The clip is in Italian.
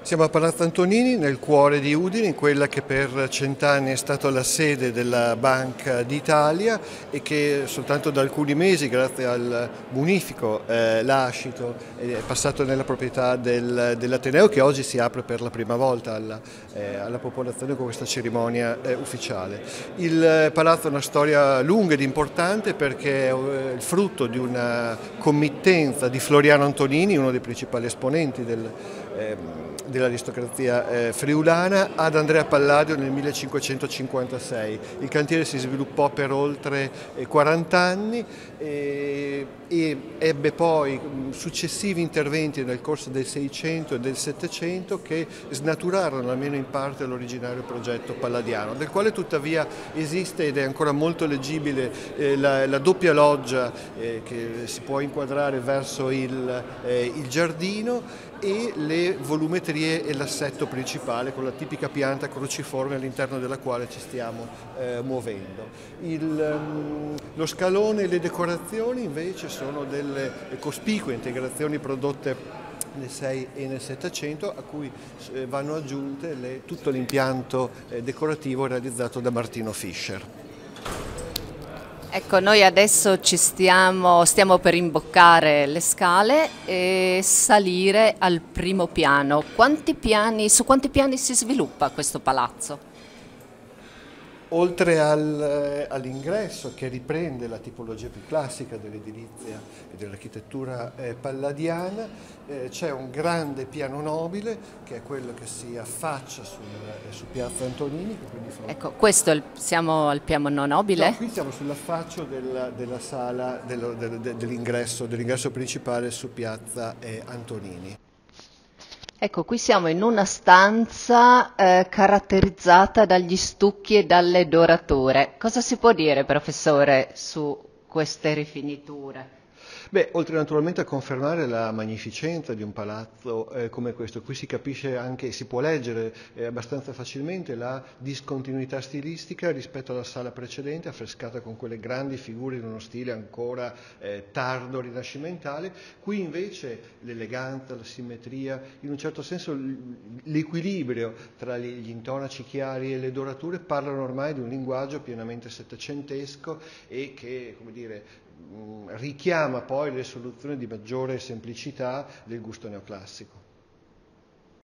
Siamo a Palazzo Antonini, nel cuore di Udine, in quella che per 100 anni è stata la sede della Banca d'Italia e che soltanto da alcuni mesi, grazie al bonifico lascito, è passato nella proprietà dell'Ateneo, che oggi si apre per la prima volta alla popolazione con questa cerimonia ufficiale. Il palazzo ha una storia lunga ed importante perché è il frutto di una committenza di Floriano Antonini, uno dei principali esponenti dell'aristocrazia friulana, ad Andrea Palladio nel 1556. Il cantiere si sviluppò per oltre 40 anni e ebbe poi successivi interventi nel corso del 600 e del 700 che snaturarono almeno in parte l'originario progetto palladiano, del quale tuttavia esiste ed è ancora molto leggibile la doppia loggia che si può inquadrare verso il giardino e le volumetrie e l'assetto principale con la tipica pianta cruciforme all'interno della quale ci stiamo muovendo. Lo scalone e le decorazioni invece sono delle cospicue integrazioni prodotte nel 6 e nel 700 a cui vanno aggiunte tutto l'impianto decorativo realizzato da Martino Fischer. Ecco, noi adesso stiamo per imboccare le scale e salire al primo piano. Su quanti piani si sviluppa questo palazzo? Oltre all'ingresso che riprende la tipologia più classica dell'edilizia e dell'architettura palladiana, c'è un grande piano nobile che è quello che si affaccia su Piazza Antonini. Ecco, siamo al piano nobile? No, qui siamo sull'affaccio della sala dell'ingresso principale su Piazza Antonini. Ecco, qui siamo in una stanza caratterizzata dagli stucchi e dalle dorature. Cosa si può dire, professore, su queste rifiniture? Beh, oltre naturalmente a confermare la magnificenza di un palazzo come questo, qui si capisce anche, si può leggere abbastanza facilmente la discontinuità stilistica rispetto alla sala precedente, affrescata con quelle grandi figure in uno stile ancora tardo rinascimentale. Qui invece l'eleganza, la simmetria, in un certo senso l'equilibrio tra gli intonaci chiari e le dorature parlano ormai di un linguaggio pienamente settecentesco e che, come dire, richiama poi le soluzioni di maggiore semplicità del gusto neoclassico.